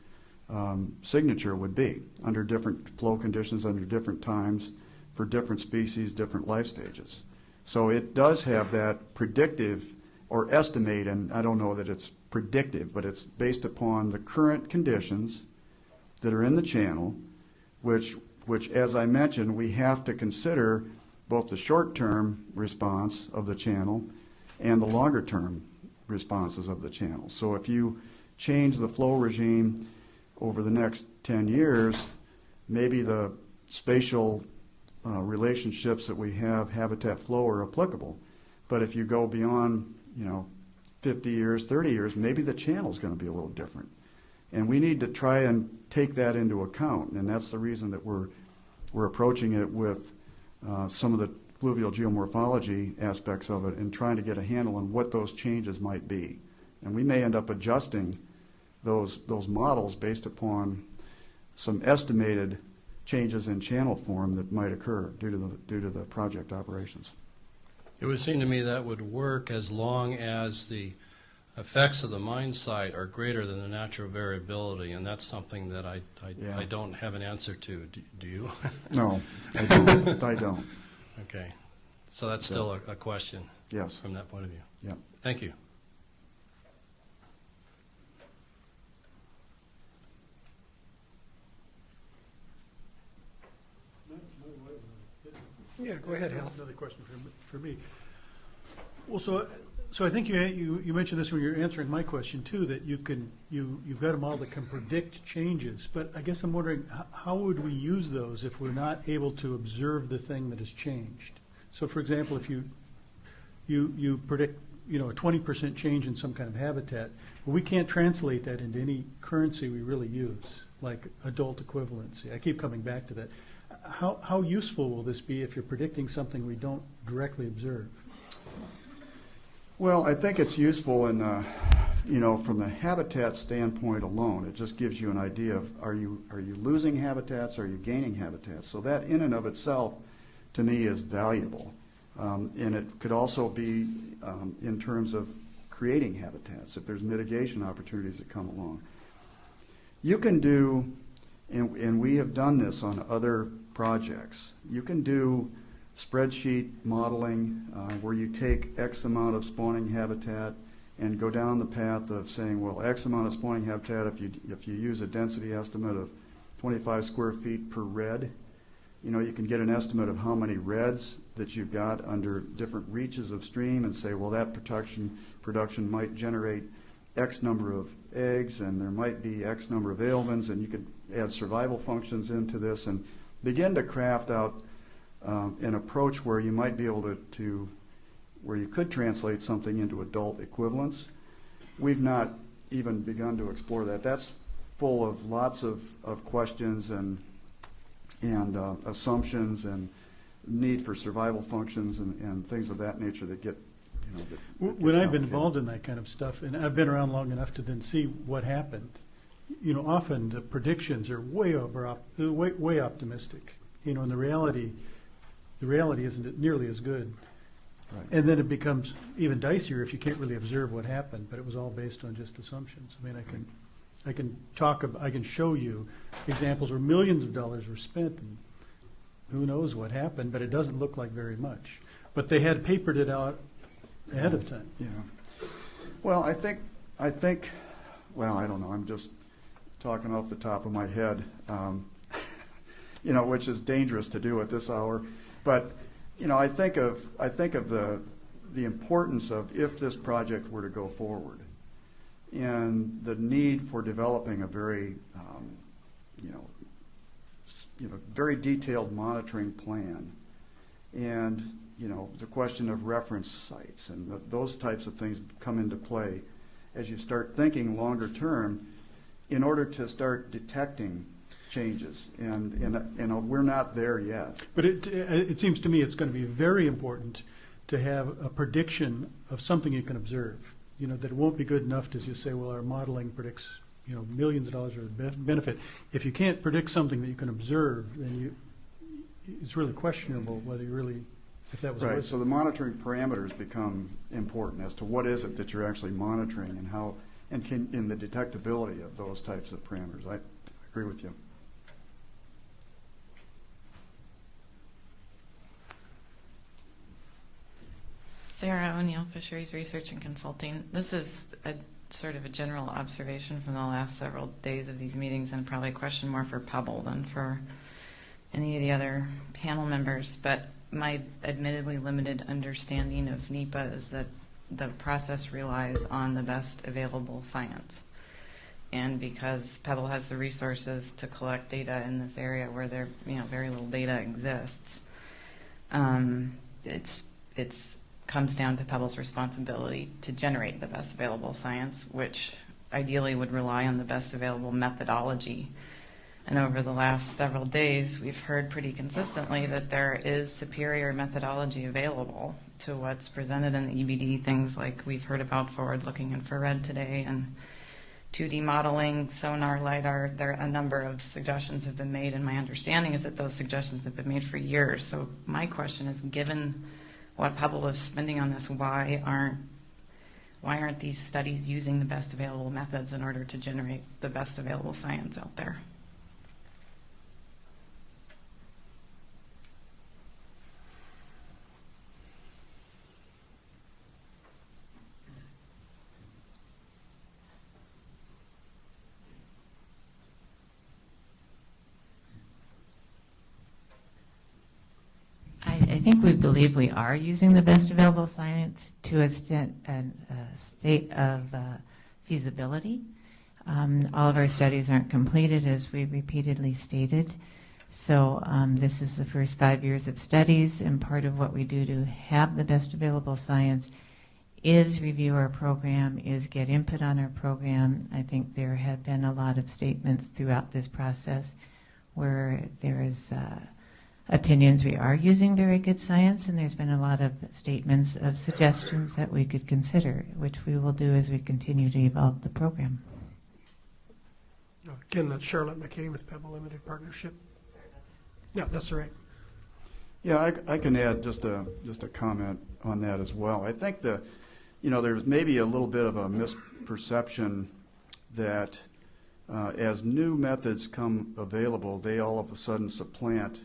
signature would be under different flow conditions, under different times, for different species, different life stages. So it does have that predictive or estimate, and I don't know that it's predictive, but it's based upon the current conditions that are in the channel, which as I mentioned, we have to consider both the short-term response of the channel and the longer-term responses of the channel. So if you change the flow regime over the next 10 years, maybe the spatial relationships that we have, habitat flow, are applicable. But if you go beyond 50 years, 30 years, maybe the channel is going to be a little different. And we need to try and take that into account, and that's the reason that we're approaching it with some of the fluvial geomorphology aspects of it and trying to get a handle on what those changes might be. And we may end up adjusting those models based upon some estimated changes in channel form that might occur due to the project operations. It would seem to me that would work as long as the effects of the mine site are greater than the natural variability, and that's something that I don't have an answer to. Do you? No, I don't. Okay. So that's still a question Yes. from that point of view. Yeah. Thank you. Yeah, go ahead, Hal. Another question for me. Well, so I think you mentioned this when you were answering my question too, that you've got a model that can predict changes. But I guess I'm wondering, how would we use those if we're not able to observe the thing that has changed? So, for example, if you predict a 20% change in some kind of habitat, well, we can't translate that into any currency we really use, like adult equivalency. I keep coming back to that. How useful will this be if you're predicting something we don't directly observe? Well, I think it's useful in, from the habitat standpoint alone. It just gives you an idea of are you losing habitats, are you gaining habitats? So that in and of itself, to me, is valuable. And it could also be in terms of creating habitats, if there's mitigation opportunities that come along. You can do, and we have done this on other projects, you can do spreadsheet modeling where you take X amount of spawning habitat and go down the path of saying, well, X amount of spawning habitat, if you use a density estimate of 25 square feet per red, you can get an estimate of how many reds that you've got under different reaches of stream and say, well, that production might generate X number of eggs and there might be X number of alevins, and you could add survival functions into this and begin to craft out an approach where you might be able to where you could translate something into adult equivalents. We've not even begun to explore that. That's full of lots of questions and assumptions and need for survival functions and things of that nature that get, When I've been involved in that kind of stuff, and I've been around long enough to then see what happened, often the predictions are way optimistic, and the reality isn't nearly as good. Right. And then it becomes even dicier if you can't really observe what happened, but it was all based on just assumptions. I mean, I can show you examples where millions of dollars were spent and who knows what happened, but it doesn't look like very much. But they had papered it out ahead of time. Yeah. Well, I think, well, I don't know. I'm just talking off the top of my head, which is dangerous to do at this hour. But, I think of the importance of if this project were to go forward and the need for developing a very, very detailed monitoring plan and, the question of reference sites and those types of things come into play as you start thinking longer term in order to start detecting changes. And we're not there yet. But it seems to me it's going to be very important to have a prediction of something you can observe. That it won't be good enough to just say, well, our modeling predicts, millions of dollars of benefit. If you can't predict something that you can observe, then it's really questionable whether you really, if that was right. worth So it. the monitoring parameters become important as to what is it that you're actually monitoring and how, and in the detectability of those types of parameters. I agree with you. Sarah O'Neill, Fisheries Research and Consulting. This is a sort of a general observation from the last several days of these meetings, and probably a question more for Pebble than for any of the other panel members. But my admittedly limited understanding of NEPA is that the process relies on the best available science. And because Pebble has the resources to collect data in this area where there, very little data exists, it's comes down to Pebble's responsibility to generate the best available science, which ideally would rely on the best available methodology. And over the last several days, we've heard pretty consistently that there is superior methodology available to what's presented in the EBD, things like we've heard about forward-looking infrared today and 2D modeling, sonar, LiDAR. There a number of suggestions have been made, and my understanding is that those suggestions have been made for years. So my question is, given what Pebble is spending on this, why aren't these studies using the best available methods in order to generate the best available science out there? think we believe we are using the best available science to a state of feasibility. All of our studies aren't completed, as we repeatedly stated. So this is the first 5 years of studies, and part of what we do to have the best available science is review our program, is get input on our program. I think there have been a lot of statements throughout this process where there is opinions we are using very good science, and there's been a lot of statements of suggestions that we could consider, which we will do as we continue to evolve the program. Again, that's Charlotte McKay with Pebble Limited Partnership. Yeah, that's right. Yeah, I can add just a comment on that as well. I think there's maybe a little bit of a misperception that as new methods come available, they all of a sudden supplant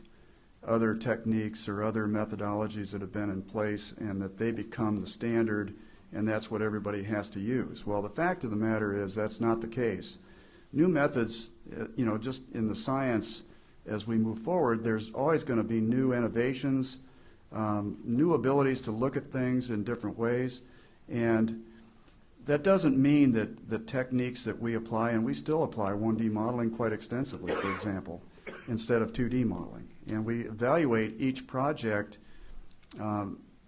other techniques or other methodologies that have been in place, and that they become the standard, and that's what everybody has to use. Well, the fact of the matter is that's not the case. New methods, just in the science, as we move forward, there's always going to be new innovations, new abilities to look at things in different ways. And that doesn't mean that the techniques that we apply, and we still apply 1D modeling quite extensively, for example, instead of 2D modeling. And we evaluate each project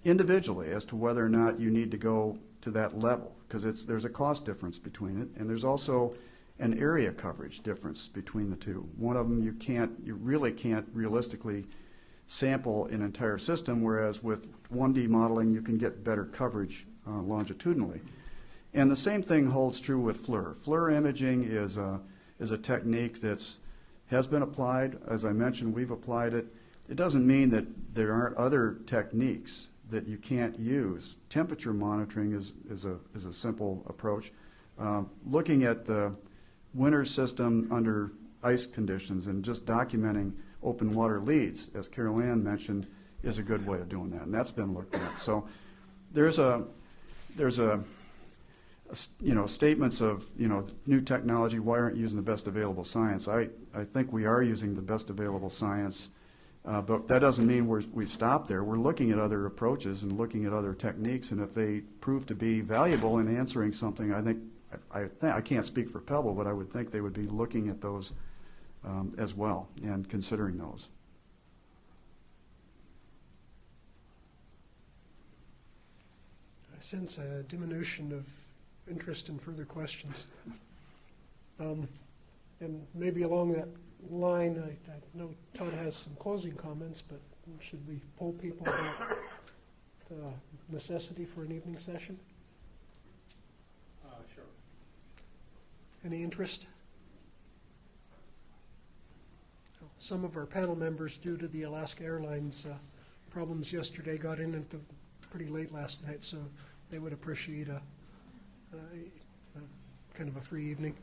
individually as to whether or not you need to go to that level, because there's a cost difference between it, and there's also an area coverage difference between the two. One of them you really can't realistically sample an entire system, whereas with 1D modeling you can get better coverage longitudinally. And the same thing holds true with FLIR. FLIR imaging is a technique that has been applied. As I mentioned, we've applied it. It doesn't mean that there aren't other techniques that you can't use. Temperature monitoring is a simple approach. Looking at the winter system under ice conditions and just documenting open water leads, as Carol Ann mentioned, is a good way of doing that, and that's been looked at. So there's statements of new technology. Why aren't you using the best available science? I think we are using the best available science, but that doesn't mean we've stopped there. We're looking at other approaches and looking at other techniques, and if they prove to be valuable in answering something, I can't speak for Pebble, but I would think they would be looking at those as well and considering those. I sense a diminution of interest in further questions. And maybe along that line, I know Todd has some closing comments, but should we poll people about the necessity for an evening session? Sure. Any interest? Some of our panel members, due to the Alaska Airlines problems yesterday, got in at pretty late last night, so they would appreciate a kind of a free evening.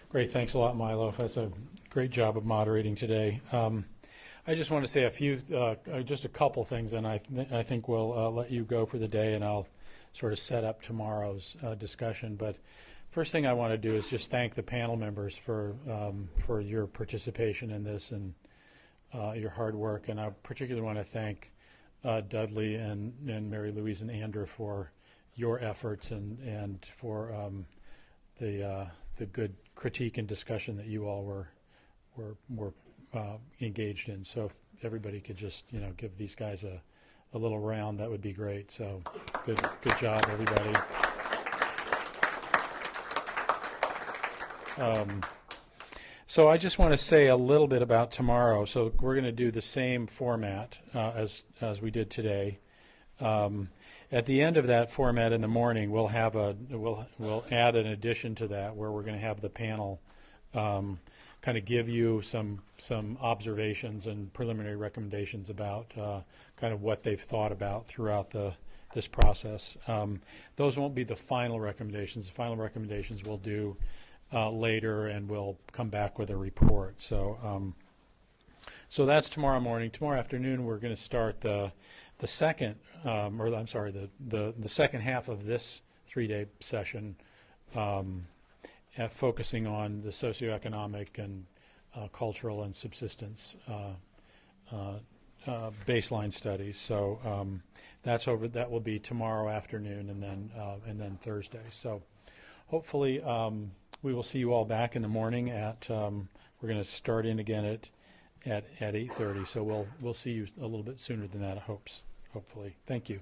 Great, thanks a lot, Milo. That's a great job of moderating today. I just want to say just a couple things, and I think we'll let you go for the day, and I'll sort of set up tomorrow's discussion. But first thing I want to do is just thank the panel members for your participation in this and your hard work, and I particularly want to thank Dudley and Mary Louise and Andrew for your efforts and for the good critique and discussion that you all were engaged in. So if everybody could just give these guys a little round, that would be great. So good job, everybody. So I just want to say a little bit about tomorrow. So we're going to do the same format as we did today. At the end of that format in the morning, we'll add an addition to that where we're going to have the panel kind of give you some observations and preliminary recommendations about kind of what they've thought about throughout this process. Those won't be the final recommendations. The final recommendations we'll do later, and we'll come back with a report. So that's tomorrow morning. Tomorrow afternoon, we're going to start the second second half of this 3-day session. focusing on the socioeconomic and cultural and subsistence baseline studies. So that will be tomorrow afternoon and then Thursday. So hopefully we will see you all back in the morning at we're going to start in again at 8:30. So we'll see you a little bit sooner than that, hopefully. Thank you.